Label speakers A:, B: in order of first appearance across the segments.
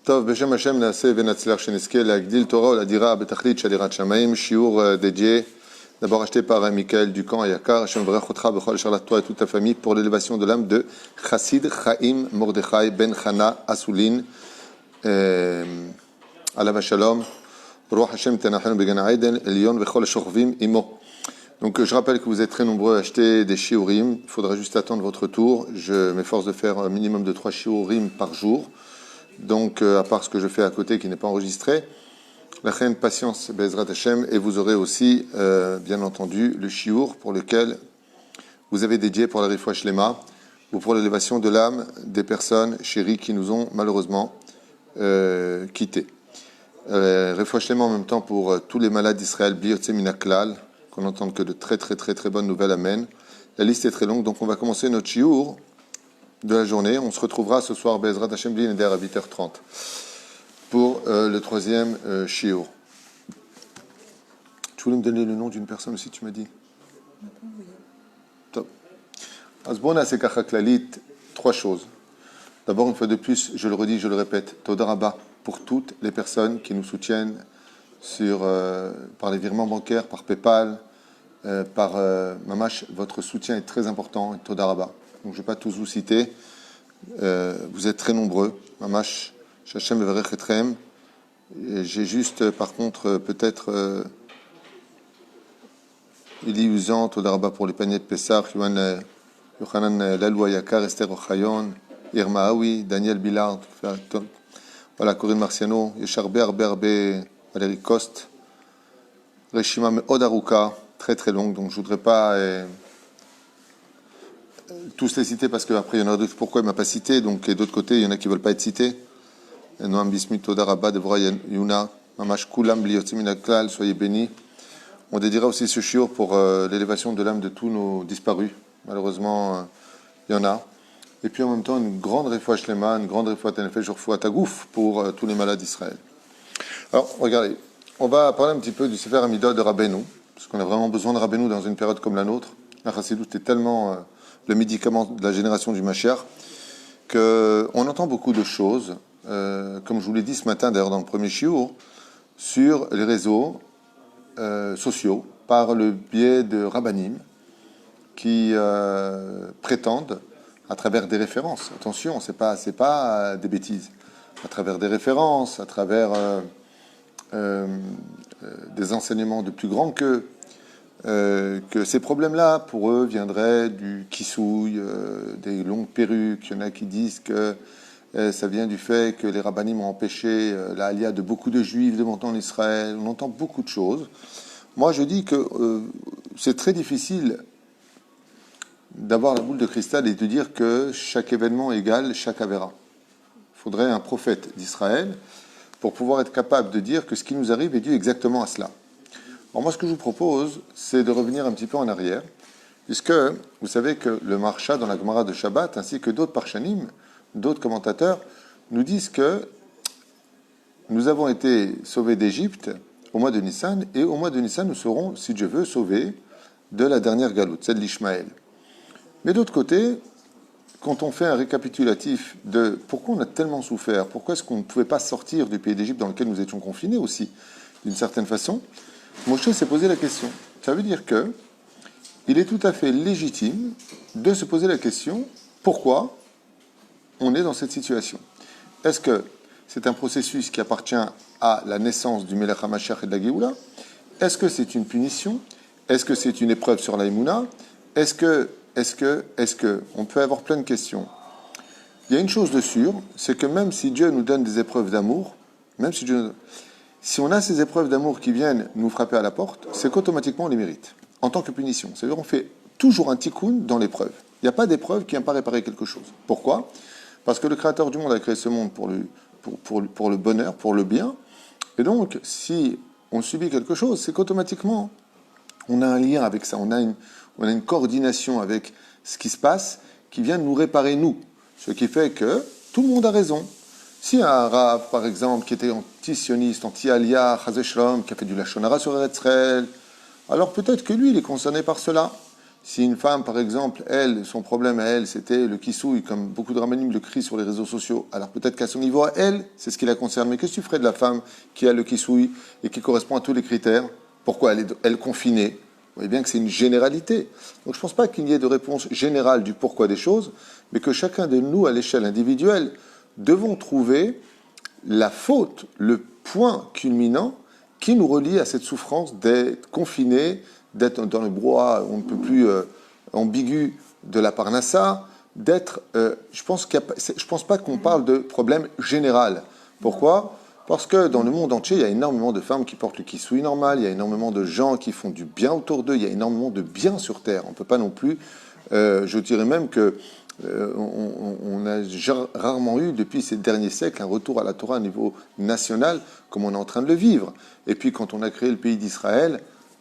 A: טוב, בשם השם נעשה ונצליח שנזכה להגדיל תורה ולדירה בתכלית של יראת שמיים, שיעור dédié, d'abord acheté par Michael Ducamp à Yakar, Hashem Varech Otcha Bechol Charlat toi et toute ta famille pour l'élévation de l'âme de Chassid Chaim Mordechai Ben Chana Asoulin, Alav Shalom, Ruach Hashem Tenachenu Began Eden, Elion Vechol Shorvim Imo. Donc je rappelle que vous êtes très nombreux à acheter des shiurim, il faudra juste attendre votre tour. Je m'efforce de faire un minimum de 3 shiurim par jour. Donc, à part ce que je fais à côté qui n'est pas enregistré, la reine patience Bezrat Hashem, et vous aurez aussi, bien entendu, le shiur pour lequel vous avez dédié pour la Refoua Shlema ou pour l'élévation de l'âme des personnes chéries qui nous ont malheureusement quittés. Refoua Shlema en même temps pour tous les malades d'Israël, Bli Yotze Min HaKlal, qu'on n'entende que de très bonnes nouvelles, amen. La liste est très longue, donc on va commencer notre shiur de la journée. On se retrouvera ce soir, Bezrat Hashem Bli Neder à 8h30 pour le troisième shiur. Tu voulais me donner le nom d'une personne aussi, tu m'as dit? Top. Asbona Sekacha Klalit, 3 choses. D'abord, une fois de plus, je le redis, je le répète, Toda Rabba pour toutes les personnes qui nous soutiennent par les virements bancaires, par PayPal, par Mamash. Votre soutien est très important, Toda Rabba. Donc, je ne vais pas tous vous citer. Vous êtes très nombreux. Mamash, Shachem Vevarech Etrem. J'ai juste, par contre, peut-être Eli Uzan, Toda Rabba pour les paniers de Pessah, Yohanan Lalou Yakar, Esther Ochayon, Irma Aoui, Daniel Billard, voilà, Corinne Marciano, Yesharbe Arbe, Valérie Coste. Reshima Meod Aruka, très longue, donc je ne voudrais pas tous les citer parce qu'après il y en a d'autres pourquoi il ne m'a pas cité, donc et d'autre côté il y en a qui ne veulent pas être cités. Noam Bismit, Toda Rabba, Devra Yuna, Mamash Kulam, Bli Yotze Min HaKlal, soyez bénis. On dédiera aussi ce shiur pour l'élévation de l'âme de tous nos disparus. Malheureusement, il y en a. Et puis en même temps, une grande Refoua Shlema, une grande Refoua Tenefesh, Refoua Tagouf pour tous les malades d'Israël. Alors, regardez, on va parler un petit peu du Sefer Hamidot de Rabbeinu, parce qu'on a vraiment besoin de Rabbeinu dans une période comme la nôtre. La Chassidut est tellement le médicament de la génération du Mashiach qu'on entend beaucoup de choses, comme je vous l'ai dit ce matin d'ailleurs dans le premier shiur, sur les réseaux sociaux, par le biais de rabbanim qui prétendent, à travers des références, attention, c'est pas des bêtises, à travers des références, à travers des enseignements de plus grands que ces problèmes-là, pour eux, viendraient du kissouille, des longues perruques. Il y en a qui disent que ça vient du fait que les rabbanim ont empêché la alia de beaucoup de juifs de monter en Israël. On entend beaucoup de choses. Moi, je dis que c'est très difficile d'avoir la boule de cristal et de dire que chaque événement égale chaque avéra. Il faudrait un prophète d'Israël pour pouvoir être capable de dire que ce qui nous arrive est dû exactement à cela. Alors moi, ce que je vous propose, c'est de revenir un petit peu en arrière, puisque vous savez que le Marsha dans la Gemara de Shabbat, ainsi que d'autres Parshanim, d'autres commentateurs, nous disent que nous avons été sauvés d'Égypte au mois de Nissan, et au mois de Nissan, nous serons, si Dieu veut, sauvés de la dernière galoute, celle d'Ishmaël. Mais d'autre côté, quand on fait un récapitulatif de pourquoi on a tellement souffert, pourquoi est-ce qu'on ne pouvait pas sortir du pays d'Égypte dans lequel nous étions confinés aussi, d'une certaine façon, Moshe s'est posé la question. Ça veut dire que il est tout à fait légitime de se poser la question pourquoi on est dans cette situation. Est-ce que c'est un processus qui appartient à la naissance du Melech HaMashiach et de la Géoula? Est-ce que c'est une punition? Est-ce que c'est une épreuve sur la Emouna? Est-ce que on peut avoir plein de questions. Il y a une chose de sûre, c'est que même si Dieu nous donne des épreuves d'amour, si on a ces épreuves d'amour qui viennent nous frapper à la porte, c'est qu'automatiquement on les mérite, en tant que punition. C'est-à-dire on fait toujours un tikkun dans l'épreuve. Il n'y a pas d'épreuve qui n'a pas réparé quelque chose. Pourquoi? Parce que le Créateur du monde a créé ce monde pour le bonheur, pour le bien. Et donc, si on subit quelque chose, c'est qu'automatiquement, on a un lien avec ça. On a une coordination avec ce qui se passe qui vient nous réparer, nous. Ce qui fait que tout le monde a raison. Si un Rav, par exemple, qui était anti-sioniste, anti-alia, Chazé Shalom, qui a fait du Lachon Hara sur Eretz Israël, alors peut-être que lui, il est concerné par cela. Si une femme, par exemple, elle, son problème à elle, c'était le kissouille, comme beaucoup de ramanim le crient sur les réseaux sociaux, alors peut-être qu'à son niveau, à elle, c'est ce qui la concerne. Mais qu'est-ce que tu ferais de la femme qui a le kissouille et qui correspond à tous les critères? Pourquoi elle est confinée? Vous voyez bien que c'est une généralité. Donc je ne pense pas qu'il y ait de réponse générale du pourquoi des choses, mais que chacun de nous, à l'échelle individuelle, devons trouver la faute, le point culminant qui nous relie à cette souffrance d'être confiné, d'être dans le brouhaha, on ne peut plus ambigu de la parnassa, d'être. Je pense pas qu'on parle de problème général. Pourquoi? Parce que dans le monde entier, il y a énormément de femmes qui portent le kissouille normal, il y a énormément de gens qui font du bien autour d'eux, il y a énormément de bien sur Terre. On ne peut pas non plus. Je dirais même que on a rarement eu, depuis ces derniers siècles, un retour à la Torah au niveau national, comme on est en train de le vivre. Et puis, quand on a créé le pays d'Israël,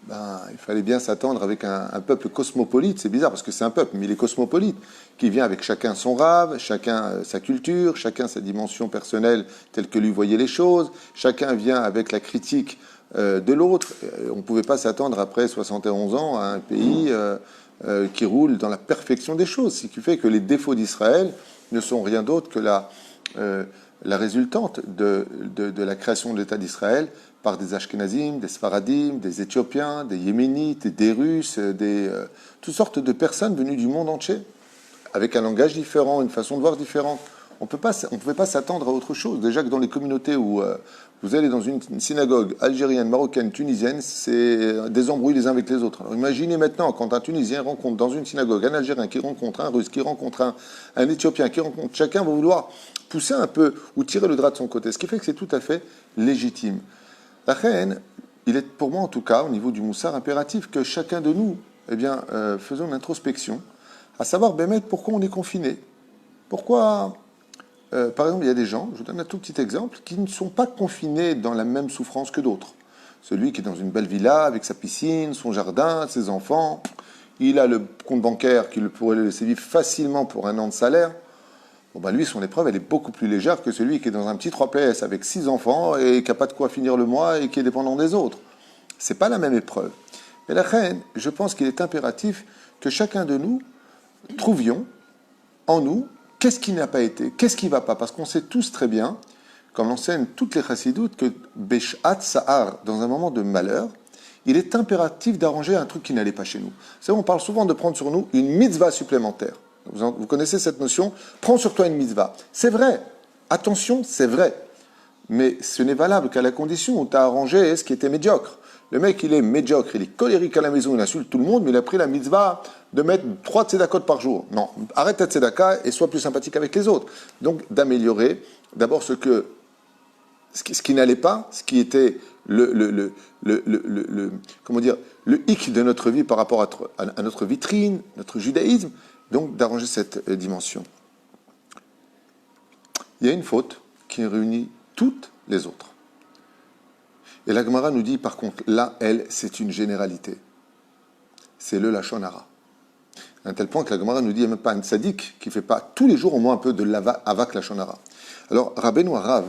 A: il fallait bien s'attendre avec un peuple cosmopolite. C'est bizarre, parce que c'est un peuple, mais il est cosmopolite, qui vient avec chacun son rave, chacun sa culture, chacun sa dimension personnelle telle que lui voyait les choses, chacun vient avec la critique de l'autre. On ne pouvait pas s'attendre, après 71 ans, à un pays qui roule dans la perfection des choses, ce qui fait que les défauts d'Israël ne sont rien d'autre que la résultante de la création de l'État d'Israël par des Ashkenazim, des Sfaradim, des Éthiopiens, des Yéménites, des Russes, toutes sortes de personnes venues du monde entier, avec un langage différent, une façon de voir différente. On ne pouvait pas s'attendre à autre chose. Déjà que dans les communautés où vous allez dans une synagogue algérienne, marocaine, tunisienne, c'est des embrouilles les uns avec les autres. Alors imaginez maintenant quand un Tunisien rencontre dans une synagogue un Algérien qui rencontre un Russe, qui rencontre un Éthiopien, qui rencontre chacun va vouloir pousser un peu ou tirer le drap de son côté. Ce qui fait que c'est tout à fait légitime. La reine, il est pour moi en tout cas, au niveau du moussard, impératif que chacun de nous, faisons une introspection, à savoir, pourquoi on est confiné. Pourquoi, par exemple, il y a des gens, je vous donne un tout petit exemple, qui ne sont pas confinés dans la même souffrance que d'autres. Celui qui est dans une belle villa, avec sa piscine, son jardin, ses enfants, il a le compte bancaire qui pourrait le laisser vivre facilement pour 1 an de salaire. Lui, son épreuve, elle est beaucoup plus légère que celui qui est dans un petit 3 PS avec 6 enfants et qui n'a pas de quoi finir le mois et qui est dépendant des autres. C'est pas la même épreuve. Mais la reine, je pense qu'il est impératif que chacun de nous trouvions en nous qu'est-ce qui n'a pas été, qu'est-ce qui ne va pas. Parce qu'on sait tous très bien, comme l'enseignent toutes les chassidoutes, que Beshat Sahar, dans un moment de malheur, il est impératif d'arranger un truc qui n'allait pas chez nous. C'est vrai, on parle souvent de prendre sur nous une mitzvah supplémentaire. Vous connaissez cette notion? Prends sur toi une mitzvah. C'est vrai. Attention, c'est vrai. Mais ce n'est valable qu'à la condition où tu as arrangé ce qui était médiocre. Le mec, il est médiocre, il est colérique à la maison, il insulte tout le monde, mais il a pris la mitzvah de mettre 3 tzedakot par jour. Non, arrête ta tzedaka et sois plus sympathique avec les autres. Donc, d'améliorer d'abord ce qui n'allait pas, ce qui était le hic de notre vie par rapport à notre vitrine, notre judaïsme, donc d'arranger cette dimension. Il y a une faute qui réunit toutes les autres. Et la Gemara nous dit, par contre, là, elle, c'est une généralité. C'est le Lachon Hara. À un tel point que la Gemara nous dit, il n'y a même pas un tzaddik qui ne fait pas tous les jours au moins un peu de l'avak Lachon Hara. Alors, Rabbeinu Harav,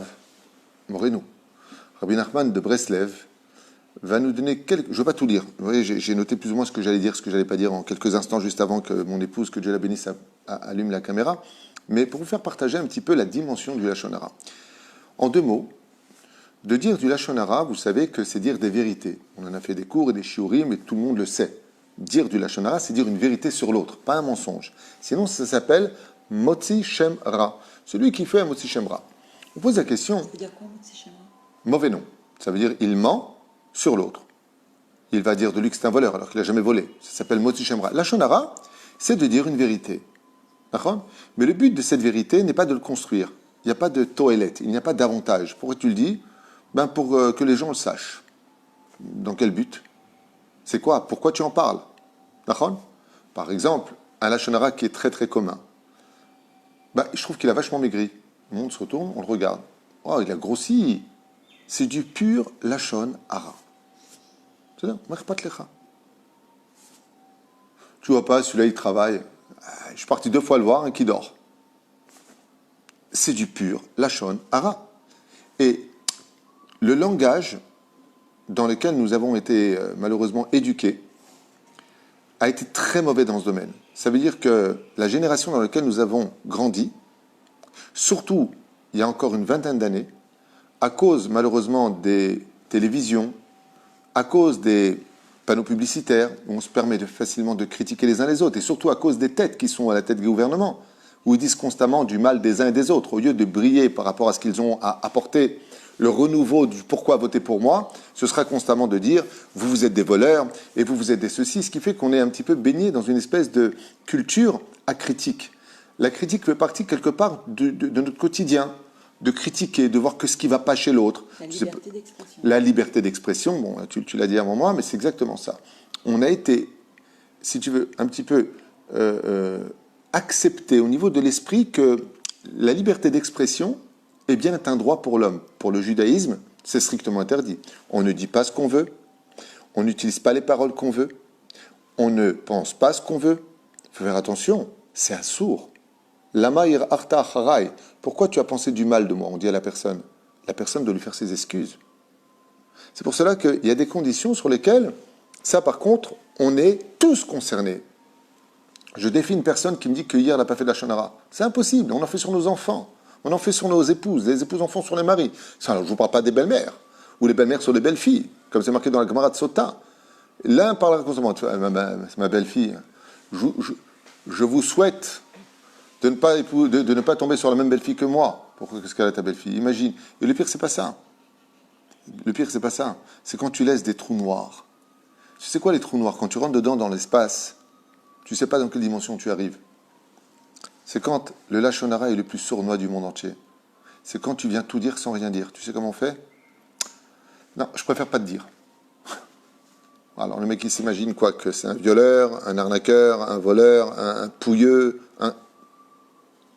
A: Moreno, Rabbi Nachman de Breslev, va nous donner quelques... Je ne vais pas tout lire. Vous voyez, j'ai noté plus ou moins ce que j'allais dire, ce que je n'allais pas dire en quelques instants, juste avant que mon épouse, que Dieu la bénisse, allume la caméra. Mais pour vous faire partager un petit peu la dimension du Lachon Hara. En 2 mots, de dire du Lachon Hara, vous savez que c'est dire des vérités. On en a fait des cours et des shiurim, et tout le monde le sait. Dire du Lachon Hara, c'est dire une vérité sur l'autre, pas un mensonge. Sinon, ça s'appelle Motzi Shem Ra. Celui qui fait un Motzi Shem Ra. On pose la question... Ça veut dire quoi, Motzi Shem Ra? Mauvais nom. Ça veut dire il ment sur l'autre. Il va dire de lui que c'est un voleur alors qu'il n'a jamais volé. Ça s'appelle Motzi Shem Ra. Lachon Hara, c'est de dire une vérité. D'accord? Mais le but de cette vérité n'est pas de le construire. Il n'y a pas de toilette, il n'y a pas d'avantage. Pourquoi tu le dis? Pour que les gens le sachent. Dans quel but? C'est quoi? Pourquoi tu en parles? D'accord? Par exemple, un Lachon Hara qui est très très commun. Je trouve qu'il a vachement maigri. Le monde se retourne, on le regarde. Oh, il a grossi. C'est du pur Lachon Hara. C'est ça, tu vois pas, celui-là il travaille. Je suis parti 2 fois le voir, qui dort. C'est du pur Lachon Hara. Et le langage dans lequel nous avons été malheureusement éduqués a été très mauvais dans ce domaine. Ça veut dire que la génération dans laquelle nous avons grandi, surtout il y a encore une vingtaine d'années, à cause malheureusement des télévisions, à cause des panneaux publicitaires, où on se permet facilement de critiquer les uns les autres, et surtout à cause des têtes qui sont à la tête du gouvernement, où ils disent constamment du mal des uns et des autres, au lieu de briller par rapport à ce qu'ils ont à apporter, le renouveau du pourquoi voter pour moi, ce sera constamment de dire vous, vous êtes des voleurs et vous, vous êtes des ceci, ce qui fait qu'on est un petit peu baigné dans une espèce de culture acritique. La critique fait partie quelque part de notre quotidien, de critiquer, de voir que ce qui ne va pas chez l'autre.
B: La liberté d'expression.
A: La liberté d'expression, bon, tu l'as dit avant moi, mais c'est exactement ça. On a été, si tu veux, un petit peu accepté au niveau de l'esprit que la liberté d'expression est bien un droit pour l'homme. Pour le judaïsme, c'est strictement interdit. On ne dit pas ce qu'on veut, on n'utilise pas les paroles qu'on veut, on ne pense pas ce qu'on veut. Il faut faire attention, c'est un sourd. Lamaïr arta harai. Pourquoi tu as pensé du mal de moi? On dit à la personne. La personne doit lui faire ses excuses. C'est pour cela qu'il y a des conditions sur lesquelles, ça par contre, on est tous concernés. Je défie une personne qui me dit que hier elle n'a pas fait de la shonara. C'est impossible, on en fait sur nos enfants, on en fait sur nos épouses, les épouses en font sur les maris. Ça, alors, je ne vous parle pas des belles-mères, ou les belles-mères sur les belles-filles, comme c'est marqué dans la Gemara de Sota. L'un parlera constamment, c'est ma belle-fille, je vous souhaite de ne pas tomber sur la même belle-fille que moi. Pourquoi qu'est-ce qu'elle a ta belle-fille? Imagine. Et le pire, c'est pas ça. Le pire, c'est pas ça. C'est quand tu laisses des trous noirs. Tu sais quoi les trous noirs? Quand tu rentres dedans dans l'espace, tu sais pas dans quelle dimension tu arrives. C'est quand le Lachon Hara est le plus sournois du monde entier. C'est quand tu viens tout dire sans rien dire. Tu sais comment on fait? Non, je préfère pas te dire. Alors le mec il s'imagine quoi? Que c'est un violeur, un arnaqueur, un voleur, un pouilleux, un...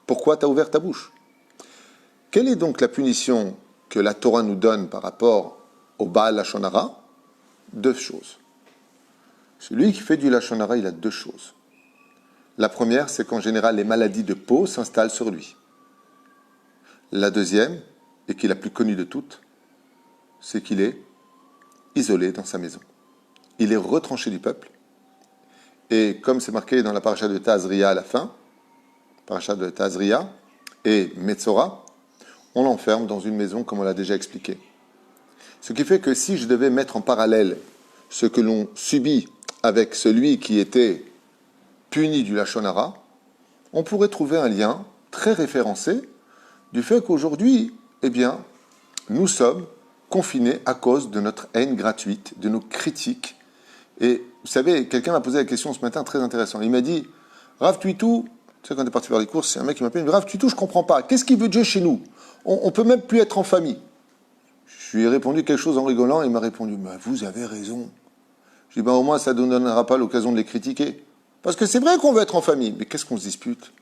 A: Pourquoi tu as ouvert ta bouche? Quelle est donc la punition que la Torah nous donne par rapport au Baal Lachon Hara? Deux choses. Celui qui fait du Lachon Hara, il a deux choses. La première, c'est qu'en général, les maladies de peau s'installent sur lui. La deuxième, et qui est la plus connue de toutes, c'est qu'il est isolé dans sa maison. Il est retranché du peuple. Et comme c'est marqué dans la paracha de Tazria à la fin, paracha de Tazria et Metzora, on l'enferme dans une maison comme on l'a déjà expliqué. Ce qui fait que si je devais mettre en parallèle ce que l'on subit avec celui qui était puni du Lachon Hara, on pourrait trouver un lien très référencé du fait qu'aujourd'hui, eh bien, nous sommes confinés à cause de notre haine gratuite, de nos critiques. Et vous savez, quelqu'un m'a posé la question ce matin très intéressant. Il m'a dit, Rav Tuitou, tu sais quand on est parti faire les courses, c'est un mec qui m'appelle, il me dit, Rav Tuitou, je comprends pas. Qu'est-ce qu'il veut Dieu chez nous? On peut même plus être en famille. Je lui ai répondu quelque chose en rigolant et il m'a répondu, bah, vous avez raison. Je lui ai dit, au moins ça ne nous donnera pas l'occasion de les critiquer. Parce que c'est vrai qu'on veut être en famille, mais qu'est-ce qu'on se dispute?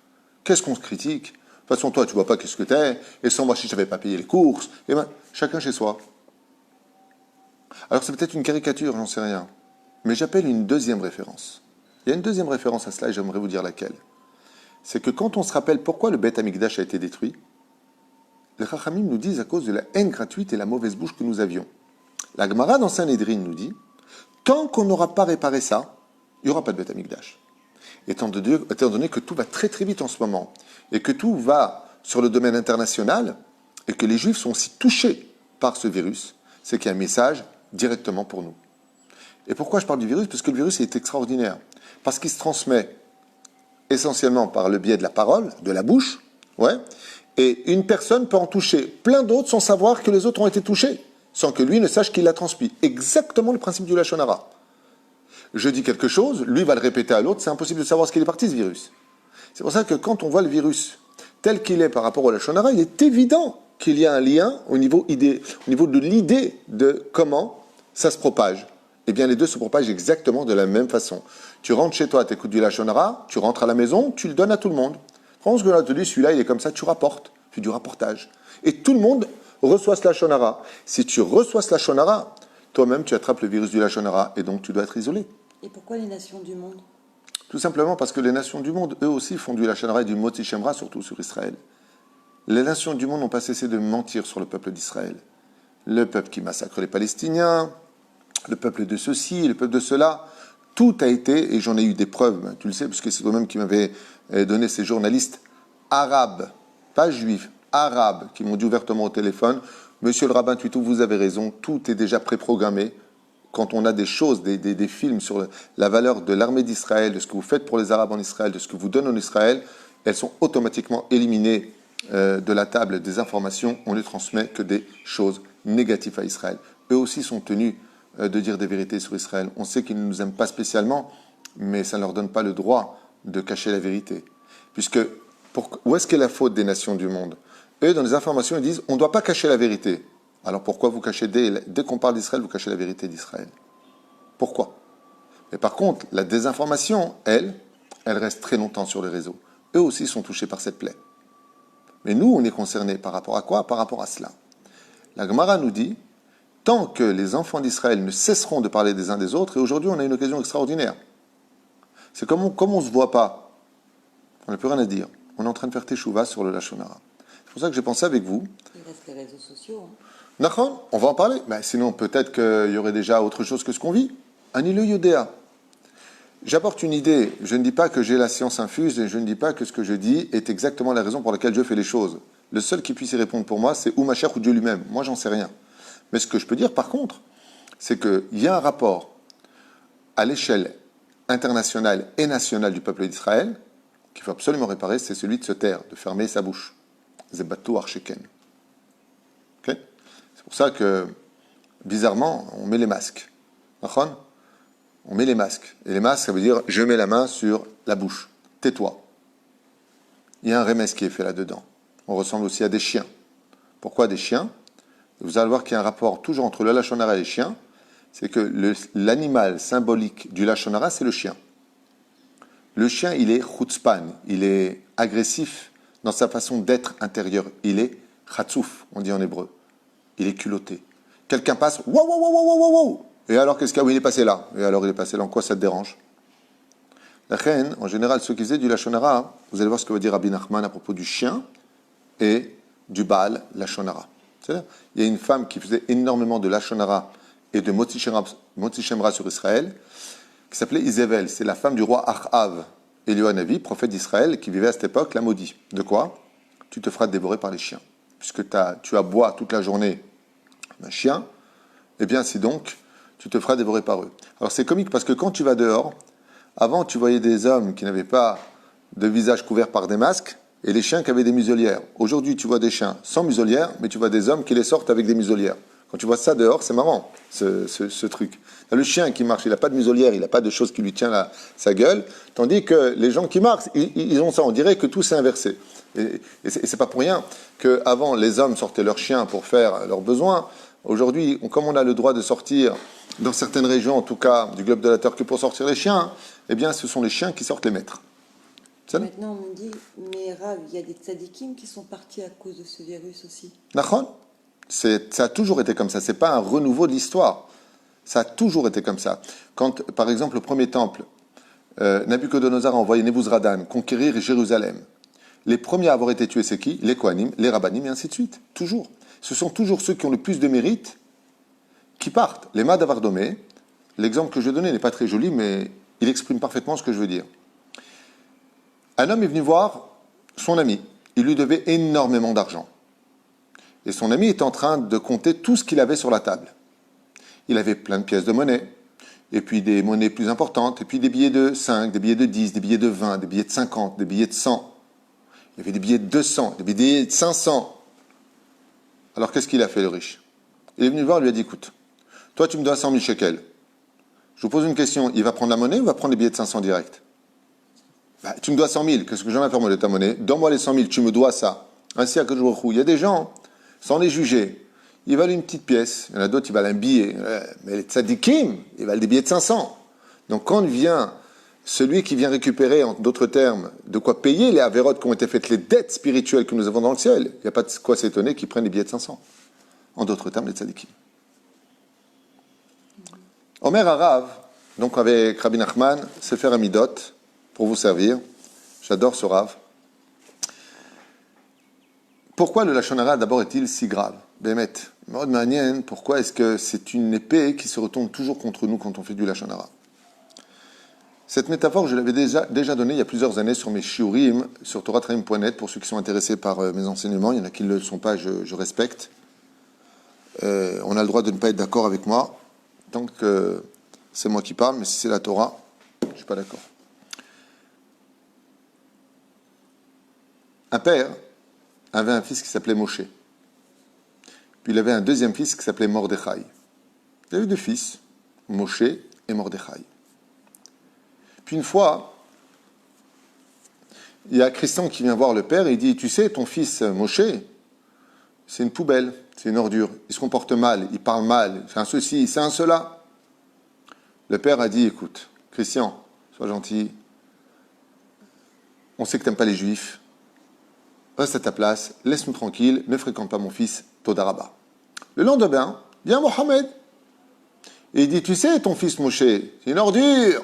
A: Qu'est-ce qu'on se critique? De toute façon, toi, tu vois pas qu'est-ce que t'es, et sans moi, si je n'avais pas payé les courses, et ben, chacun chez soi. Alors c'est peut-être une caricature, j'en sais rien, mais j'appelle une deuxième référence. Il y a une deuxième référence à cela, et j'aimerais vous dire laquelle. C'est que quand on se rappelle pourquoi le Beth Amikdash a été détruit, les Chachamim nous disent à cause de la haine gratuite et la mauvaise bouche que nous avions. La Gemara dans Sanhedrin nous dit, tant qu'on n'aura pas réparé ça, il n'y aura pas de Beth Amikdash. Étant donné que tout va très très vite en ce moment, et que tout va sur le domaine international, et que les Juifs sont aussi touchés par ce virus, c'est qu'il y a un message directement pour nous. Et pourquoi je parle du virus? Parce que le virus est extraordinaire. Parce qu'il se transmet essentiellement par le biais de la parole, de la bouche, ouais, et une personne peut en toucher plein d'autres sans savoir que les autres ont été touchés, sans que lui ne sache qu'il l'a transmis. Exactement le principe du Lachon Hara. Je dis quelque chose, lui va le répéter à l'autre, c'est impossible de savoir ce qu'il est parti, ce virus. C'est pour ça que quand on voit le virus tel qu'il est par rapport au Lachon Hara, il est évident qu'il y a un lien au niveau de l'idée de comment ça se propage. Eh bien, les deux se propagent exactement de la même façon. Tu rentres chez toi, tu écoutes du Lachon Hara, tu rentres à la maison, tu le donnes à tout le monde. Prends ce que là te dit, celui-là, il est comme ça, tu rapportes, tu fais du rapportage. Et tout le monde reçoit ce Lachon Hara. Si tu reçois ce Lachon Hara, toi-même, tu attrapes le virus du Lachon Hara, et donc tu dois être isolé.
B: Et pourquoi les nations du monde?
A: Tout simplement parce que les nations du monde, eux aussi, font du Lachon Hara et du Motzi Shemra, surtout sur Israël. Les nations du monde n'ont pas cessé de mentir sur le peuple d'Israël. Le peuple qui massacre les Palestiniens, le peuple de ceci, le peuple de cela. Tout a été, et j'en ai eu des preuves, tu le sais, parce que c'est toi-même qui m'avais donné ces journalistes arabes, pas juifs, arabes, qui m'ont dit ouvertement au téléphone, Monsieur le rabbin Tuitou, vous avez raison, tout est déjà préprogrammé. Quand on a des choses, des films sur la valeur de l'armée d'Israël, de ce que vous faites pour les Arabes en Israël, de ce que vous donnez en Israël, elles sont automatiquement éliminées de la table des informations. On ne transmet que des choses négatives à Israël. Eux aussi sont tenus de dire des vérités sur Israël. On sait qu'ils ne nous aiment pas spécialement, mais ça ne leur donne pas le droit de cacher la vérité. Puisque, où est-ce qu'est la faute des nations du monde? Eux, dans les informations, ils disent, on ne doit pas cacher la vérité. Alors pourquoi vous cachez, dès qu'on parle d'Israël, vous cachez la vérité d'Israël? Pourquoi? Mais par contre, la désinformation, elle reste très longtemps sur les réseaux. Eux aussi sont touchés par cette plaie. Mais nous, on est concernés par rapport à quoi? Par rapport à cela. La Gemara nous dit, tant que les enfants d'Israël ne cesseront de parler des uns des autres, et aujourd'hui on a une occasion extraordinaire. C'est comme on ne se voit pas, on n'a plus rien à dire. On est en train de faire teshuva sur le Lashon Hara. C'est pour ça que j'ai pensé avec vous.
B: Il reste les réseaux sociaux.
A: D'accord, on va en parler. Mais sinon, peut-être qu'il y aurait déjà autre chose que ce qu'on vit. Anilo Yodéa. J'apporte une idée. Je ne dis pas que j'ai la science infuse et je ne dis pas que ce que je dis est exactement la raison pour laquelle je fais les choses. Le seul qui puisse y répondre pour moi, c'est ou ma chère ou Dieu lui-même. Moi, j'en sais rien. Mais ce que je peux dire, par contre, c'est qu'il y a un rapport à l'échelle internationale et nationale du peuple d'Israël qu'il faut absolument réparer, c'est celui de se taire, de fermer sa bouche. Zebatou Arsheken. Okay? C'est pour ça que, bizarrement, on met les masques. On met les masques. Et les masques, ça veut dire, je mets la main sur la bouche. Tais-toi. Il y a un remède qui est fait là-dedans. On ressemble aussi à des chiens. Pourquoi des chiens? Vous allez voir qu'il y a un rapport toujours entre le Lashon Hara et les chiens. C'est que l'animal symbolique du Lashon Hara, c'est le chien. Le chien, il est chutzpan, il est agressif dans sa façon d'être intérieure. Il est chatsouf, on dit en hébreu. Il est culotté. Quelqu'un passe, wow, wow, wow, wow, wow, wow. Et alors, qu'est-ce qu'il y a? Oui, il est passé là. Et alors, il est passé là. En quoi ça te dérange? La reine, en général, ceux qui faisaient du Lashon Hara, vous allez voir ce que veut dire Rabbi Nachman à propos du chien et du Baal Lashon Hara. C'est-à-dire, il y a une femme qui faisait énormément de Lashon Hara et de Motzi Shemra sur Israël, qui s'appelait Isével. C'est la femme du roi Achav, Eliyahu, prophète d'Israël, qui vivait à cette époque, la maudit. De quoi? Tu te feras dévorer par les chiens. Puisque tu aboies toute la journée un chien, eh bien, si donc, tu te feras dévorer par eux. Alors, c'est comique parce que quand tu vas dehors, avant, tu voyais des hommes qui n'avaient pas de visage couvert par des masques et les chiens qui avaient des muselières. Aujourd'hui, tu vois des chiens sans muselière, mais tu vois des hommes qui les sortent avec des muselières. Quand tu vois ça dehors, c'est marrant, ce truc. Le chien qui marche, il n'a pas de muselière, il n'a pas de chose qui lui tient sa gueule, tandis que les gens qui marchent, ils ont ça. On dirait que tout s'est inversé. Et c'est pas pour rien qu'avant, les hommes sortaient leurs chiens pour faire leurs besoins. Aujourd'hui, comme on a le droit de sortir, dans certaines régions, en tout cas, du globe de la Terre, que pour sortir les chiens, eh bien, ce sont les chiens qui sortent les maîtres.
B: Maintenant, on me dit, mais Rav, il y a des tzadikim qui sont partis à cause de ce virus aussi.
A: Nachon, ça a toujours été comme ça. C'est pas un renouveau de l'histoire. Ça a toujours été comme ça. Quand, par exemple, le premier temple, Nabucodonosor a envoyé Nebuzradan conquérir Jérusalem. Les premiers à avoir été tués, c'est qui? Les Kohanim, les Rabbanim, et ainsi de suite. Toujours. Ce sont toujours ceux qui ont le plus de mérite qui partent. Les Madavardomé, l'exemple que je vais donner n'est pas très joli, mais il exprime parfaitement ce que je veux dire. Un homme est venu voir son ami. Il lui devait énormément d'argent. Et son ami est en train de compter tout ce qu'il avait sur la table. Il avait plein de pièces de monnaie, et puis des monnaies plus importantes, et puis des billets de 5, des billets de 10, des billets de 20, des billets de 50, des billets de 100. Il y avait des billets de 200, des billets de 500. Alors qu'est-ce qu'il a fait, le riche? Il est venu le voir et lui a dit, écoute, toi tu me dois 100 000 shekels. Je vous pose une question, il va prendre la monnaie ou il va prendre les billets de 500 direct? Tu me dois 100 000, qu'est-ce que j'en ai à faire moi de ta monnaie? Donne-moi les 100 000, tu me dois ça. Ainsi à que je il y a des gens, sans les juger, ils valent une petite pièce, il y en a d'autres, ils valent un billet. Mais les tzadikim, ils valent des billets de 500. Donc quand vient celui qui vient récupérer, en d'autres termes, de quoi payer les avérotes qui ont été faites, les dettes spirituelles que nous avons dans le ciel, il n'y a pas de quoi s'étonner qu'ils prennent des billets de 500. En d'autres termes, les tzadikim. Omer Harav, donc avec Rabbi Nachman, Sefer Amidot, pour vous servir. J'adore ce Rav. Pourquoi le Lashon Hara d'abord est-il si grave? Bémet, Maud Manienne, pourquoi est-ce que c'est une épée qui se retourne toujours contre nous quand on fait du Lashon Hara? Cette métaphore, je l'avais déjà donnée il y a plusieurs années sur mes shiurim, sur toratraim.net, pour ceux qui sont intéressés par mes enseignements. Il y en a qui ne le sont pas, je respecte. On a le droit de ne pas être d'accord avec moi, tant que c'est moi qui parle, mais si c'est la Torah, je ne suis pas d'accord. Un père avait un fils qui s'appelait Moshe. Puis il avait un deuxième fils qui s'appelait Mordechai. Il avait deux fils, Moshe et Mordechai. Puis une fois, il y a Christian qui vient voir le père et il dit, tu sais, ton fils Moshe, c'est une poubelle, c'est une ordure. Il se comporte mal, il parle mal, c'est un ceci, c'est un cela. Le père a dit, écoute, Christian, sois gentil, on sait que tu n'aimes pas les juifs, reste à ta place, laisse-nous tranquille, ne fréquente pas mon fils, Todaraba. Le lendemain, vient Mohamed, et il dit, tu sais, ton fils Moshe, c'est une ordure.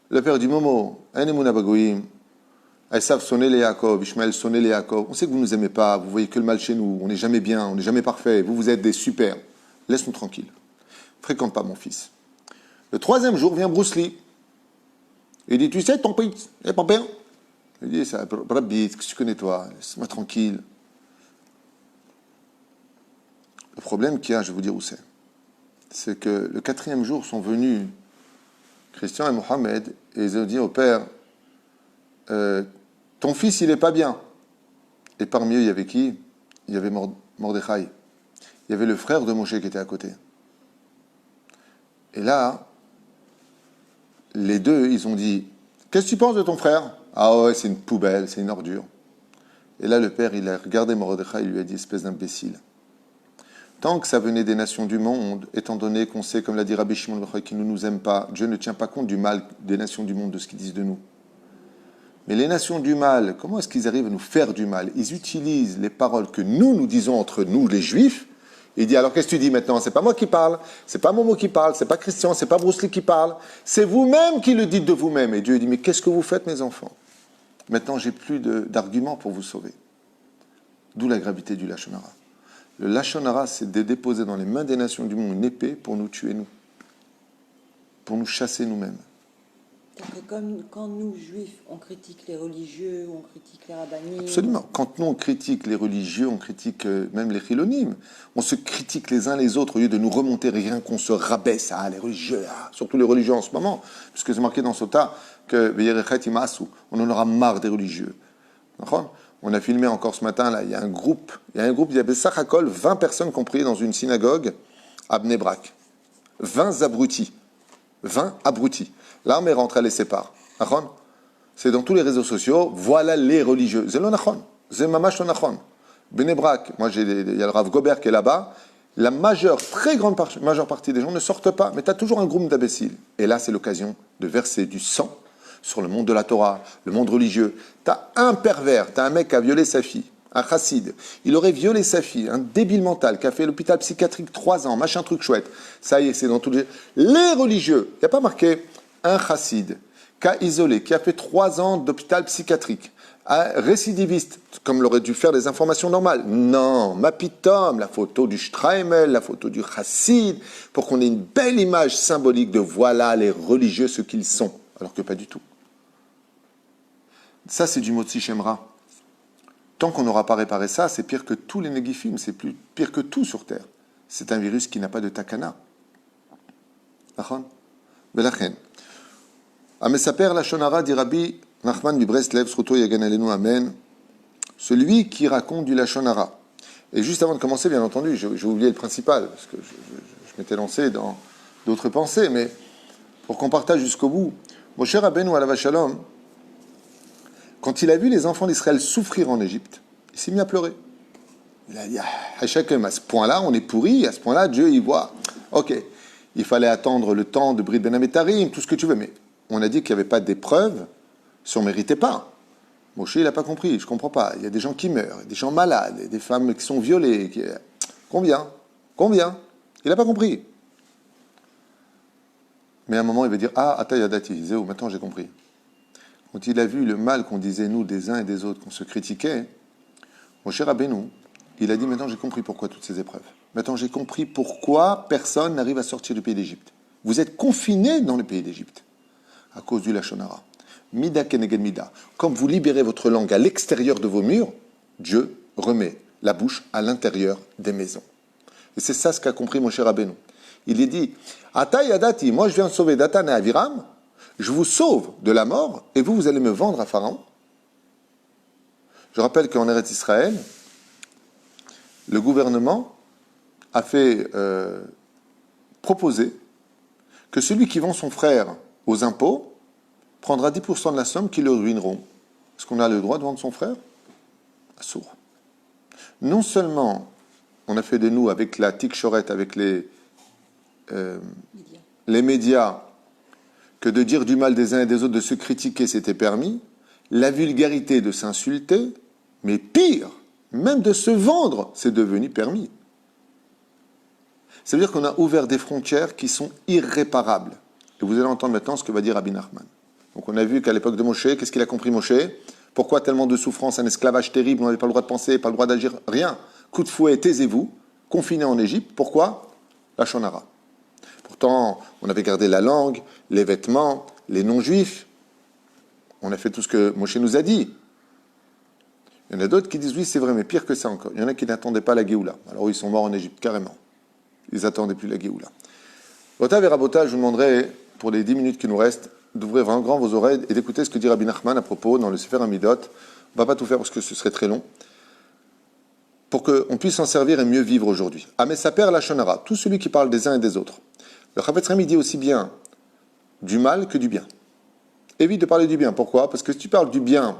A: Le père dit, Momo, Enemuna Bagoïm, Esav sonné les Yaakov, Ishmael sonné les Yaakov. On sait que vous ne nous aimez pas, vous voyez que le mal chez nous, on n'est jamais bien, on n'est jamais parfait, vous êtes des super. Laisse-nous tranquille. Fréquente pas mon fils. Le troisième jour vient Bruce Lee. Il dit, tu sais, ton fils, il n'est pas bien. Il dit, ça, Brabit, qu'est-ce que tu connais toi? Laisse-moi tranquille. Le problème qu'il y a, je vais vous dire où c'est que le quatrième jour sont venus Christian et Mohamed, et ils ont dit au père, ton fils, il n'est pas bien. Et parmi eux, il y avait qui? Il y avait Mordechai. Il y avait le frère de Moshe qui était à côté. Et là, les deux, ils ont dit, qu'est-ce que tu penses de ton frère? Ah ouais, c'est une poubelle, c'est une ordure. Et là, le père, il a regardé Mordechai, il lui a dit, espèce d'imbécile. Tant que ça venait des nations du monde, étant donné qu'on sait, comme l'a dit Rabbi Shimon Yochai, qu'ils ne nous aiment pas, Dieu ne tient pas compte du mal des nations du monde, de ce qu'ils disent de nous. Mais les nations du mal, comment est-ce qu'ils arrivent à nous faire du mal? Ils utilisent les paroles que nous disons entre nous, les Juifs, et il dit, alors qu'est-ce que tu dis maintenant? C'est pas moi qui parle, c'est pas Momo qui parle, c'est pas Christian, c'est pas Bruce Lee qui parle, c'est vous-même qui le dites de vous-même. Et Dieu dit, mais qu'est-ce que vous faites, mes enfants? Maintenant, j'ai plus d'arguments pour vous sauver. D'où la gravité du Lachon Hara. Le Lachon Hara, c'est de déposer dans les mains des nations du monde une épée pour nous tuer, nous. Pour nous chasser nous-mêmes.
B: Parce que comme quand nous, juifs, on critique les religieux, on critique les rabbinim...
A: Absolument. Quand nous, on critique les religieux, on critique même les chilonimes, on se critique les uns les autres au lieu de nous remonter rien qu'on se rabaisse. Ah, les religieux, surtout les religieux en ce moment, puisque c'est marqué dans Sota que on en aura marre des religieux. On a filmé encore ce matin, là, il y a un groupe, il y avait Sachakol, 20 personnes qui ont prié dans une synagogue à Bnei Brak. 20 abrutis. 20 abrutis. L'armée rentre, elle les sépare. C'est dans tous les réseaux sociaux, voilà les religieux. C'est l'onachon. C'est mamash l'onachon. Bnei Brak, il y a le Rav Gobert qui est là-bas, la très grande majeure partie des gens ne sortent pas, mais tu as toujours un groupe d'imbéciles. Et là, c'est l'occasion de verser du sang sur le monde de la Torah, le monde religieux. Tu as un pervers, tu as un mec qui a violé sa fille, un chassid. Il aurait violé sa fille, un débile mental qui a fait l'hôpital psychiatrique 3 ans, machin truc chouette. Ça y est, c'est dans tous les religieux. Il n'y a pas marqué un chassid qui a isolé, qui a fait 3 ans d'hôpital psychiatrique, un récidiviste, comme l'aurait dû faire les informations normales. Non, Mapitom, la photo du Streimel, la photo du chassid, pour qu'on ait une belle image symbolique de voilà les religieux ce qu'ils sont, alors que pas du tout. Ça, c'est du Motzi Shemra. Tant qu'on n'aura pas réparé ça, c'est pire que tous les négifim, c'est pire que tout sur Terre. C'est un virus qui n'a pas de takana. Velachen. Amesaper Lachon Hara dit Rabbi Nachman du Breslev, Sruto Yagan Alenu Amen. Celui qui raconte du Lachon Hara. Et juste avant de commencer, bien entendu, j'ai oublié le principal, parce que je m'étais lancé dans d'autres pensées, mais pour qu'on partage jusqu'au bout, Moshe Rabbeinu Alav Shalom, quand il a vu les enfants d'Israël souffrir en Égypte, il s'est mis à pleurer. Il a dit, à ce point-là, on est pourri, à ce point-là, Dieu y voit. Ok, il fallait attendre le temps de Brit Ben Ametarim, tout ce que tu veux, mais on a dit qu'il n'y avait pas d'épreuve si on ne méritait pas. Moshe, il n'a pas compris, je ne comprends pas. Il y a des gens qui meurent, des gens malades, des femmes qui sont violées. Combien? Il n'a pas compris. Mais à un moment, il va dire, Atayadati, Zéou, maintenant j'ai compris. Quand il a vu le mal qu'on disait, nous, des uns et des autres, qu'on se critiquait, Moshe Rabbeinu, il a dit, maintenant j'ai compris pourquoi toutes ces épreuves. Maintenant j'ai compris pourquoi personne n'arrive à sortir du pays d'Égypte. Vous êtes confinés dans le pays d'Égypte. à cause du Lachon Hara. Mida keneged mida. Comme vous libérez votre langue à l'extérieur de vos murs, Dieu remet la bouche à l'intérieur des maisons. Et c'est ça ce qu'a compris Moshe Rabbeinu. Il est dit, Ata yadati, moi je viens sauver Datan et Aviram, je vous sauve de la mort, et vous, vous allez me vendre à Pharaon. Je rappelle qu'en Eretz Israël, le gouvernement a fait proposer que celui qui vend son frère aux impôts prendra 10% de la somme qui le ruineront. Est-ce qu'on a le droit de vendre son frère? Assour. Non seulement on a fait de nous, avec la tikchoret, avec les médias, que de dire du mal des uns et des autres, de se critiquer, c'était permis, la vulgarité de s'insulter, mais pire, même de se vendre, c'est devenu permis. Ça veut dire qu'on a ouvert des frontières qui sont irréparables. Et vous allez entendre maintenant ce que va dire Rabbi Nachman. Donc on a vu qu'à l'époque de Moshe, qu'est-ce qu'il a compris Moshe? Pourquoi tellement de souffrance, un esclavage terrible, on n'avait pas le droit de penser, pas le droit d'agir, rien. Coup de fouet, taisez-vous, confiné en Égypte. Pourquoi? La Lachon Hara. Pourtant, on avait gardé la langue, les vêtements, les non-juifs. On a fait tout ce que Moshe nous a dit. Il y en a d'autres qui disent oui, c'est vrai, mais pire que ça encore. Il y en a qui n'attendaient pas la Géoula. Alors ils sont morts en Égypte, carrément. Ils n'attendaient plus la Géoula. Botav et Rabotav, je vous demanderai, pour les 10 minutes qui nous restent, d'ouvrir vraiment grand vos oreilles et d'écouter ce que dit Rabbi Nachman à propos dans le Sefer Amidot. On ne va pas tout faire parce que ce serait très long. Pour qu'on puisse s'en servir et mieux vivre aujourd'hui. Amesaper Lachon Hara, tout celui qui parle des uns et des autres. Le Chavetz Chaim dit aussi bien du mal que du bien. Évite de parler du bien. Pourquoi? Parce que si tu parles du bien,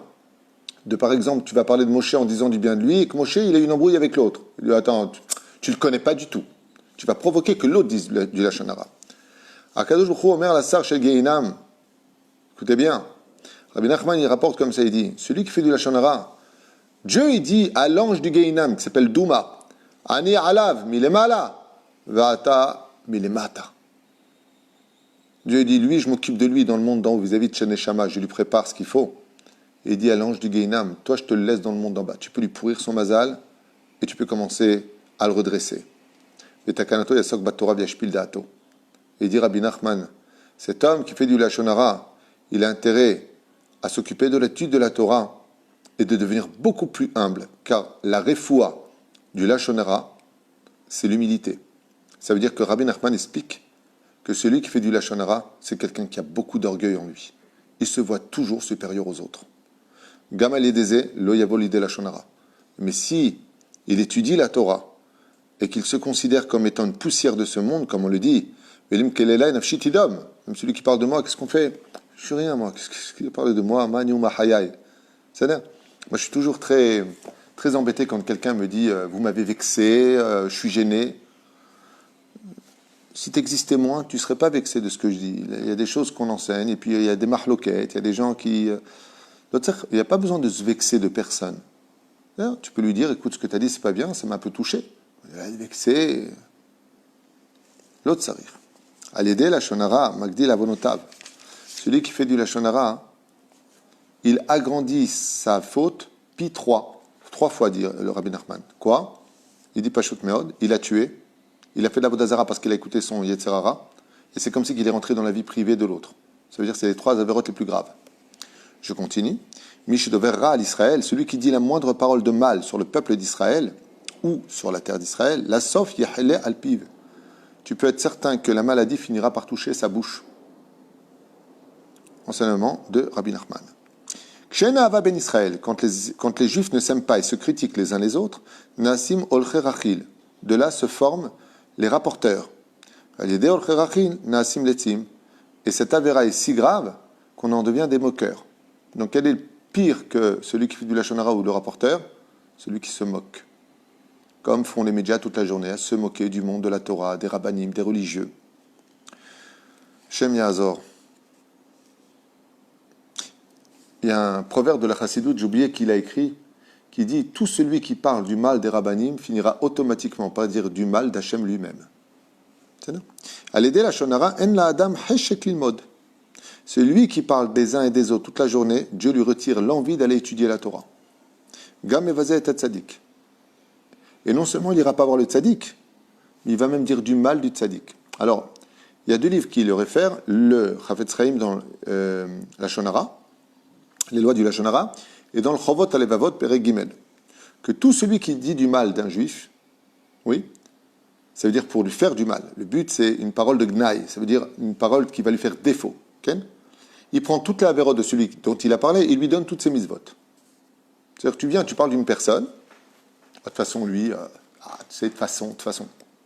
A: par exemple, tu vas parler de Moshe en disant du bien de lui, et que Moshe, il a une embrouille avec l'autre. Il lui dit, attends, tu ne le connais pas du tout. Tu vas provoquer que l'autre dise du Lachon Hara. Akadosh Baruch Hu Omer Lassar Shel Geinam. Écoutez bien. Rabbi Nachman, il rapporte comme ça, il dit, celui qui fait du Lachon Hara, Dieu, il dit à l'ange du Geinam, qui s'appelle Douma, Ani alav milemala, va'ata milemata. Dieu dit, lui, je m'occupe de lui dans le monde d'en haut, vis-à-vis de Sheneshama, je lui prépare ce qu'il faut. Et il dit à l'ange du Geinam, toi, je te le laisse dans le monde d'en bas. Tu peux lui pourrir son mazal, et tu peux commencer à le redresser. Et takanato yasok batora viashpil da'ato. Et il dit Rabbi Nachman, cet homme qui fait du Lachon Hara, il a intérêt à s'occuper de l'étude de la Torah et de devenir beaucoup plus humble, car la refoua du Lachon Hara, c'est l'humilité. Ça veut dire que Rabbi Nachman explique que celui qui fait du Lachon Hara, c'est quelqu'un qui a beaucoup d'orgueil en lui. Il se voit toujours supérieur aux autres. Gamal Yedeze, lo yavo l'idée Lachon Hara. Mais si il étudie la Torah et qu'il se considère comme étant une poussière de ce monde, comme on le dit, même celui qui parle de moi, qu'est-ce qu'on fait? Je suis rien, moi. Qu'est-ce qu'il parle de moi? C'est-à-dire, moi, je suis toujours très, très embêté quand quelqu'un me dit vous m'avez vexé, je suis gêné. Si tu existais moins, tu ne serais pas vexé de ce que je dis. Il y a des choses qu'on enseigne, et puis il y a des marloquettes, il y a des gens qui... Il n'y a pas besoin de se vexer de personne. Tu peux lui dire écoute, ce que tu as dit, c'est pas bien, ça m'a un peu touché. Il est vexé. L'autre, ça rire. À l'aider, la Lachon Hara, Magdi la vonotav. Celui qui fait du Lachon Hara, il agrandit sa faute pi 3. 3 fois, dit le Rabbi Nachman. Quoi? Il dit Pashut Meod, il a tué, il a fait de la Vodazara parce qu'il a écouté son Yetzer Hara, et c'est comme si il est rentré dans la vie privée de l'autre. Ça veut dire que c'est les 3 avérotes les plus graves. Je continue. Mishidover Ra à l'Israël, celui qui dit la moindre parole de mal sur le peuple d'Israël, ou sur la terre d'Israël, la Sof Yahele Alpiv. Tu peux être certain que la maladie finira par toucher sa bouche. Enseignement de Rabbi Nachman. Kshena Ava ben Israël, quand les Juifs ne s'aiment pas et se critiquent les uns les autres, Nasim Olche Rachil. De là se forment les rapporteurs. Alidé Olche Rachil, Nasim Letzim. Et cette avéra est si grave qu'on en devient des moqueurs. Donc quel est le pire que celui qui fait du Lachon Hara ou le rapporteur? Celui qui se moque. Comme font les médias toute la journée, à se moquer du monde de la Torah, des rabbanim, des religieux. Shem Yazor. Il y a un proverbe de la Chassidoute, j'ai oublié qui l'a écrit, qui dit « Tout celui qui parle du mal des rabbanim finira automatiquement par dire du mal d'Hachem lui-même. » C'est ça. À l'aider la Lachon Hara, « En la adam heshek lilmod » Celui qui parle des uns et des autres toute la journée, Dieu lui retire l'envie d'aller étudier la Torah. « Gam evazeh et tzadik » Et non seulement il n'ira pas voir le tzaddik, mais il va même dire du mal du tzaddik. Alors, Il y a deux livres qui le réfèrent, le Chafetz Chaim dans la Shonara, les lois du Lashon Hara, et dans le Chovot Alevavot Perek Gimel, que tout celui qui dit du mal d'un juif, oui, ça veut dire pour lui faire du mal. Le but, c'est une parole de gnaï, ça veut dire une parole qui va lui faire défaut. Okay? Il prend toutes les avérotes de celui dont il a parlé et il lui donne toutes ses mitzvot. C'est-à-dire que tu viens, tu parles d'une personne, de toute façon, lui, c'est de façon,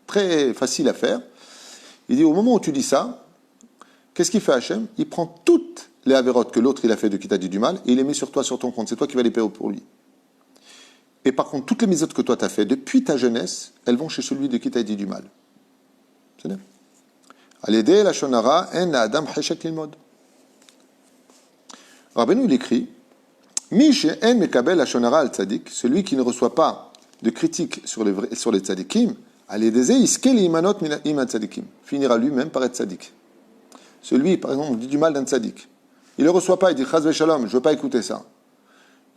A: très facile à faire. Il dit, au moment où tu dis ça, qu'est-ce qu'il fait Hachem? Il prend toutes les avérotes que l'autre il a fait de qui t'a dit du mal et il les met sur toi, sur ton compte. C'est toi qui vas les payer pour lui. Et par contre, toutes les mitzvot que toi t'as fait depuis ta jeunesse, elles vont chez celui de qui t'a dit du mal. C'est bien. Al-Yedei Lashon Hara en Adam Cheshek Lilmod. Rabbeinu il écrit Mi she'en mekabel Lashon Hara al tzadik, celui qui ne reçoit pas de critiques sur les tzadikim, Al-Yedei iske li'imanot im tzadikim, finira lui-même par être tzadik. Celui, par exemple, dit du mal d'un tzadik. Il ne le reçoit pas, il dit Chaz v'shalom, je ne veux pas écouter ça.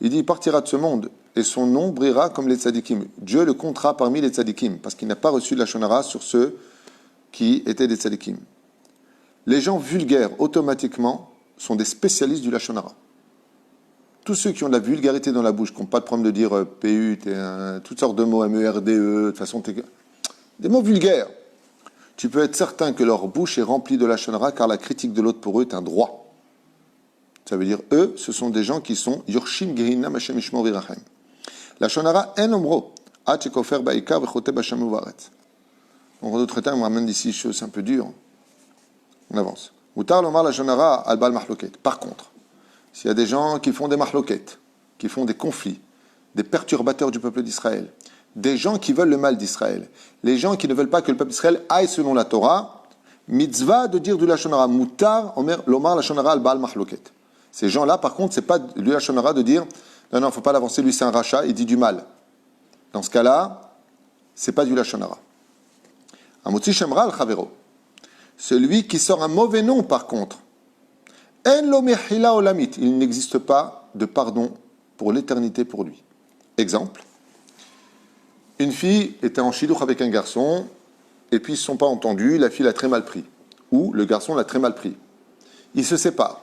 A: Il dit il partira de ce monde et son nom brillera comme les tzadikim. Dieu le comptera parmi les tzadikim parce qu'il n'a pas reçu de la shonara sur ceux qui étaient des tzadikim. Les gens vulgaires, automatiquement, sont des spécialistes du lashon hara. Tous ceux qui ont de la vulgarité dans la bouche, qui n'ont pas de problème de dire PU, toutes sortes de mots, MERDE, de toute façon, des mots vulgaires. Tu peux être certain que leur bouche est remplie de lashon hara car la critique de l'autre pour eux est un droit. Ça veut dire, eux, ce sont des gens qui sont Yorshim Gehinam Hashem Ishmor Virachem. La Shonara en omro, At Shekofer Ba'ikar V'chote B'Hashem Uvaretz. En d'autres termes, on ramène d'ici choses un peu dures. On avance. Mutar Lomar la Shonara al Bal Mahloket. Par contre, s'il y a des gens qui font des mahloket, qui font des conflits, des perturbateurs du peuple d'Israël, des gens qui veulent le mal d'Israël, les gens qui ne veulent pas que le peuple d'Israël aille selon la Torah, mitzvah de dire du Lashon Hara. Mutar Lomar la Shonara al Bal Mahloket. Ces gens-là, par contre, c'est pas du Lashon Hara de dire non, il ne faut pas l'avancer, lui c'est un rachat, il dit du mal. Dans ce cas-là, c'est pas du Lashon Hara. Amotzi Shemra al Chavero. Celui qui sort un mauvais nom, par contre, En lo mechila olamit. Il n'existe pas de pardon pour l'éternité pour lui. Exemple. Une fille était en shidduch avec un garçon, et puis ils ne se sont pas entendus, la fille l'a très mal pris. Ou le garçon l'a très mal pris. Ils se séparent.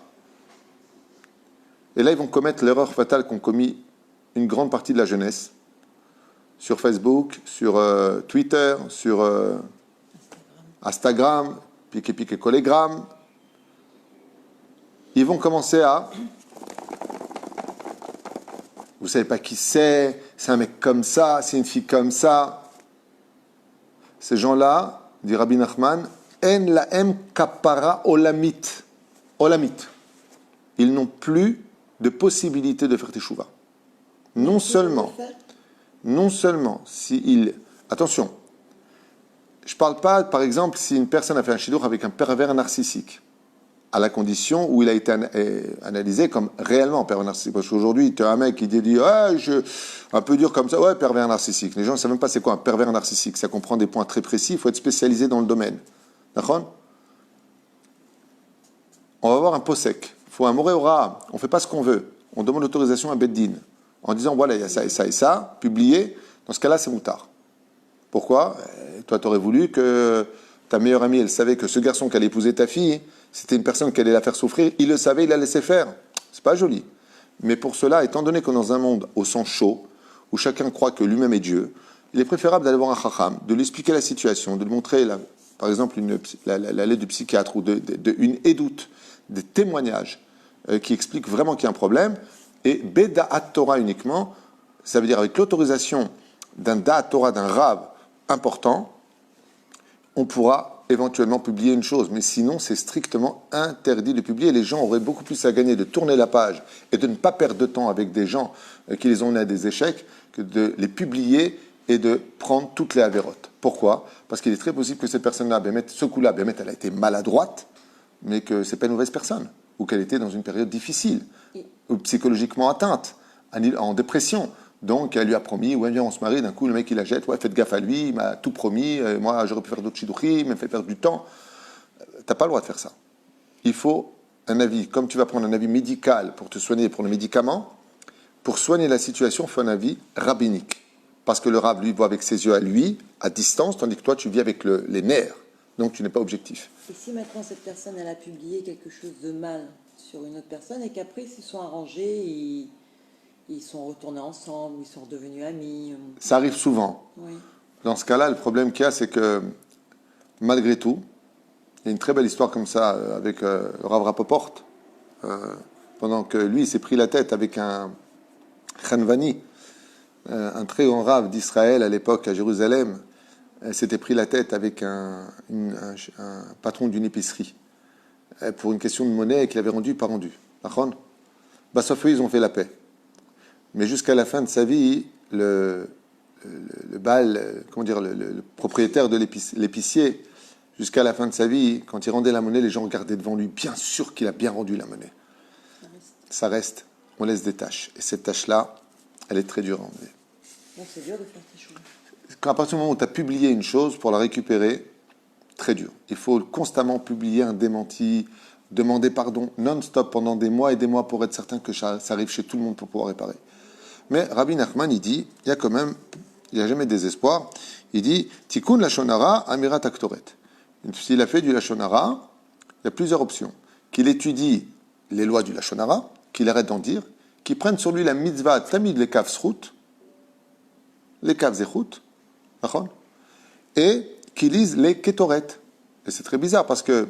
A: Et là, ils vont commettre l'erreur fatale qu'ont commis une grande partie de la jeunesse sur Facebook, sur Twitter, sur Instagram, piqué collégramme. Ils vont commencer à... Vous ne savez pas qui c'est un mec comme ça, c'est une fille comme ça. Ces gens-là, dit Rabbi Nachman, En laem kapara olamit. Olamit. Ils n'ont plus de possibilité de faire teshuva. Non seulement, si il... Attention, je ne parle pas, par exemple, si une personne a fait un shidduch avec un pervers narcissique, à la condition où il a été analysé comme réellement pervers narcissique. Parce qu'aujourd'hui, tu as un mec qui dit un peu dur comme ça, ouais, pervers narcissique. Les gens ne savent même pas c'est quoi un pervers narcissique. Ça comprend des points très précis, il faut être spécialisé dans le domaine. D'accord ? On va avoir un pot sec. Il faut un moré aura. On ne fait pas ce qu'on veut. On demande l'autorisation à Beddin. En disant, voilà, il y a ça et ça et ça, publié. Dans ce cas-là, c'est moutard. Pourquoi ? Toi, tu aurais voulu que ta meilleure amie, elle savait que ce garçon qui allait épouser ta fille, c'était une personne qui allait la faire souffrir. Il le savait, il la laissait faire. C'est pas joli. Mais pour cela, étant donné qu'on est dans un monde au sang chaud, où chacun croit que lui-même est Dieu, il est préférable d'aller voir un chacham, de lui expliquer la situation, de lui montrer, par exemple, la lettre du psychiatre ou une édoute, des témoignages qui expliquent vraiment qu'il y a un problème. Et Beda'at Torah uniquement, ça veut dire avec l'autorisation d'un Da'at Torah, d'un Rav important, on pourra éventuellement publier une chose. Mais sinon, c'est strictement interdit de publier. Les gens auraient beaucoup plus à gagner de tourner la page et de ne pas perdre de temps avec des gens qui les ont menés à des échecs que de les publier et de prendre toutes les avérotes. Pourquoi ? Parce qu'il est très possible que cette personne-là, ce coup-là, elle a été maladroite, mais que ce n'est pas une mauvaise personne, ou qu'elle était dans une période difficile, ou psychologiquement atteinte, en dépression. Donc, elle lui a promis, ouais, viens, on se marie, d'un coup, le mec, il la jette, ouais, faites gaffe à lui, il m'a tout promis, moi, j'aurais pu faire d'autres shidduchim, il m'a fait perdre du temps. T'as pas le droit de faire ça. Il faut un avis, comme tu vas prendre un avis médical pour te soigner pour le médicament, pour soigner la situation, il faut un avis rabbinique. Parce que le rab, lui, voit avec ses yeux à lui, à distance, tandis que toi, tu vis avec les nerfs. Donc tu n'es pas objectif.
B: Et si maintenant cette personne elle a publié quelque chose de mal sur une autre personne et qu'après ils se sont arrangés, ils sont retournés ensemble, ils sont redevenus amis.
A: Ça arrive souvent.
B: Oui.
A: Dans ce cas-là, le problème qu'il y a, c'est que malgré tout, il y a une très belle histoire comme ça avec le Rav Rapoport, pendant que lui il s'est pris la tête avec un Khanvani, un très grand Rav d'Israël à l'époque à Jérusalem, s'était pris la tête avec un patron d'une épicerie pour une question de monnaie qu'il avait rendu pas rendu. D'accord ? Bah, sauf eux, ils ont fait la paix. Mais jusqu'à la fin de sa vie, le propriétaire de l'épicier, jusqu'à la fin de sa vie, quand il rendait la monnaie, les gens regardaient devant lui, bien sûr qu'il a bien rendu la monnaie. Ça reste, on laisse des tâches. Et cette tâche-là, elle est très dure à enlever.
B: Donc c'est dur de faire ces choses.
A: À partir du moment où tu as publié une chose, pour la récupérer, très dur. Il faut constamment publier un démenti, demander pardon non-stop pendant des mois et des mois pour être certain que ça arrive chez tout le monde pour pouvoir réparer. Mais Rabbi Nachman, il dit, il n'y a jamais de désespoir. Il dit, Tikkun Lashon Hara, Amirat Aktoret. S'il a fait du Lashon Hara, il y a plusieurs options. Qu'il étudie les lois du Lashon Hara, qu'il arrête d'en dire, qu'il prenne sur lui la mitzvah Tamid Lekav Srut, Lekav Zechut, et qu'il lise les Ketoret. Et c'est très bizarre parce que,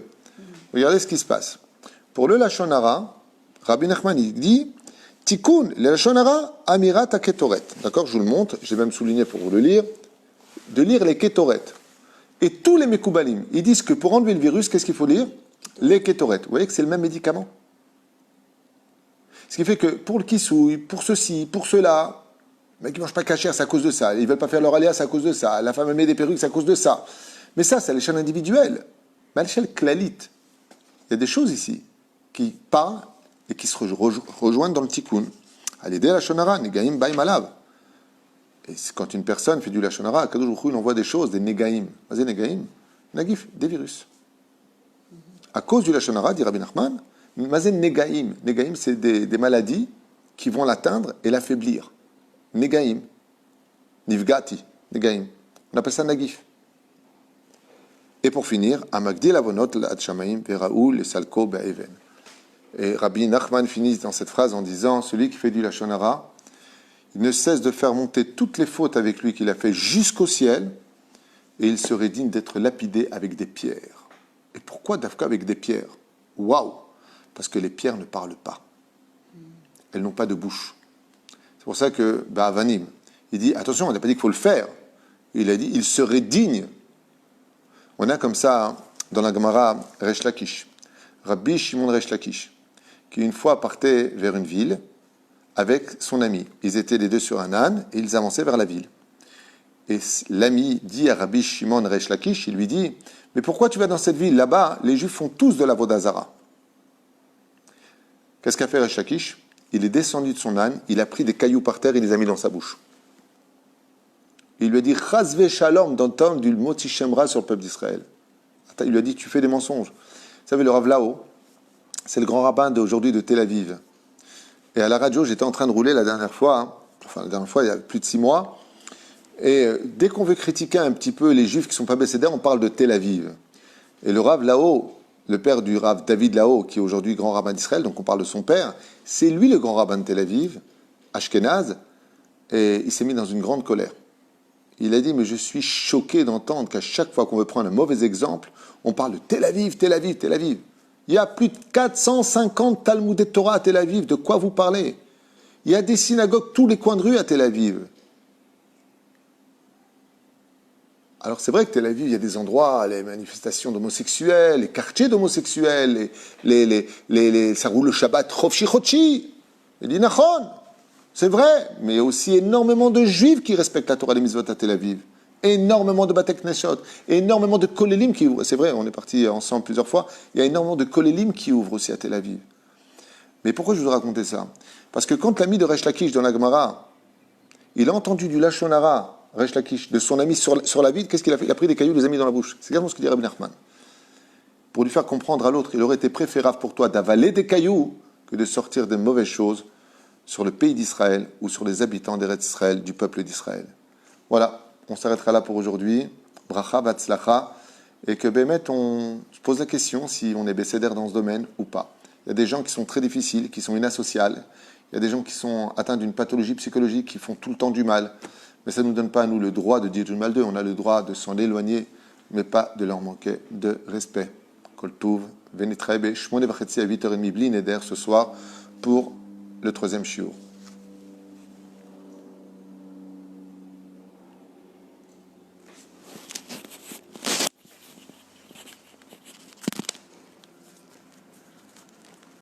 A: regardez ce qui se passe. Pour le Lashon Hara, Rabbi Nachman, il dit, Tikkun, le Lashon Hara, Amirat Ketoret. D'accord, je vous le montre, j'ai même souligné pour vous le lire, de lire les Ketoret. Et tous les Mekoubalim, ils disent que pour enlever le virus, qu'est-ce qu'il faut lire? Les Ketoret. Vous voyez que c'est le même médicament. Ce qui fait que pour le kissouille, pour ceci, pour cela, les mecs qui ne mangent pas cachère, c'est à cause de ça. Ils ne veulent pas faire leur aléa, c'est à cause de ça. La femme met des perruques, c'est à cause de ça. Mais ça, c'est à l'échelle individuelle. Mais à l'échelle clalite, il y a des choses ici qui parlent et qui se rejoignent dans le tikkun. À l'aider la shonara, negaim baim alav. Et quand une personne fait du lashonara, Kadosh Baruch Hu, il envoie des choses, des negaim. Vas-y, negaim, nagif, des virus. À cause du lashonara, dit Rabbi Nachman, mazen negaim. Negaim, c'est des maladies qui vont l'atteindre et l'affaiblir. Negaim, nivgati, negaim. On appelle ça nagif. Et pour finir, Amagdil avonot l'ad shamaim veraou le salko be'even. Et Rabbi Nachman finit dans cette phrase en disant, celui qui fait du lashon hara, il ne cesse de faire monter toutes les fautes avec lui qu'il a fait jusqu'au ciel, et il serait digne d'être lapidé avec des pierres. Et pourquoi Dafka avec des pierres? Waouh! Parce que les pierres ne parlent pas. Elles n'ont pas de bouche. C'est pour ça que Ba'avanim, il dit, attention, on n'a pas dit qu'il faut le faire. Il a dit, il serait digne. On a comme ça, dans la Gemara, Resh Lakish, Rabbi Shimon Resh Lakish, qui une fois partait vers une ville avec son ami. Ils étaient les deux sur un âne et ils avançaient vers la ville. Et l'ami dit à Rabbi Shimon Resh Lakish, il lui dit, mais pourquoi tu vas dans cette ville? Là-bas, les Juifs font tous de la Vodazara. Qu'est-ce qu'a fait Resh Lakish? Il est descendu de son âne, il a pris des cailloux par terre et les a mis dans sa bouche. Il lui a dit, Chazve Shalom, d'entendre du Moti Shemra sur le peuple d'Israël. Il lui a dit, tu fais des mensonges. Vous savez, le Rav Lao, c'est le grand rabbin d'aujourd'hui de Tel Aviv. Et à la radio, j'étais en train de rouler la dernière fois, il y a plus de 6 mois, et dès qu'on veut critiquer un petit peu les Juifs qui ne sont pas bécédaires, on parle de Tel Aviv. Et le Rav Lao, le père du Rav David Lao, qui est aujourd'hui grand rabbin d'Israël, donc on parle de son père, c'est lui le grand rabbin de Tel Aviv, Ashkenaz, et il s'est mis dans une grande colère. Il a dit, mais je suis choqué d'entendre qu'à chaque fois qu'on veut prendre un mauvais exemple, on parle de Tel Aviv, Tel Aviv, Tel Aviv. Il y a plus de 450 Talmudei Torah à Tel Aviv, de quoi vous parlez? Il y a des synagogues tous les coins de rue à Tel Aviv. Alors c'est vrai que Tel Aviv, il y a des endroits, les manifestations d'homosexuels, les quartiers d'homosexuels, ça roule le Shabbat Chofshi Chotchi. Il dit Nachon, c'est vrai, mais il y a aussi énormément de Juifs qui respectent la Torah des Mitzvot à Tel Aviv. Énormément de Batek Neshot, énormément de Kolélim qui ouvrent. C'est vrai, on est partis ensemble plusieurs fois. Il y a énormément de Kolélim qui ouvrent aussi à Tel Aviv. Mais pourquoi je vous ai raconté ça? Parce que quand l'ami de Resh Lakish dans la Gemara, il a entendu du Lashon Hara, Resh Lakish, de son ami sur la ville, qu'est-ce qu'il a fait? Il a pris des cailloux, les a mis dans la bouche. C'est exactement ce que dit Rabbi Nachman. Pour lui faire comprendre à l'autre, il aurait été préférable pour toi d'avaler des cailloux que de sortir des mauvaises choses sur le pays d'Israël ou sur les habitants d'Eretz Israël, du peuple d'Israël. Voilà, on s'arrêtera là pour aujourd'hui. Bracha, Batzlacha, et que Bémet, on se pose la question si on est bécédaire dans ce domaine ou pas. Il y a des gens qui sont très difficiles, qui sont inassociables. Il y a des gens qui sont atteints d'une pathologie psychologique, qui font tout le temps du mal. Mais ça ne nous donne pas, à nous, le droit de dire du mal d'eux. On a le droit de s'en éloigner, mais pas de leur manquer de respect. Kol Tov, venez très bien. 8h30 bli neder ce soir pour le 3e shiur.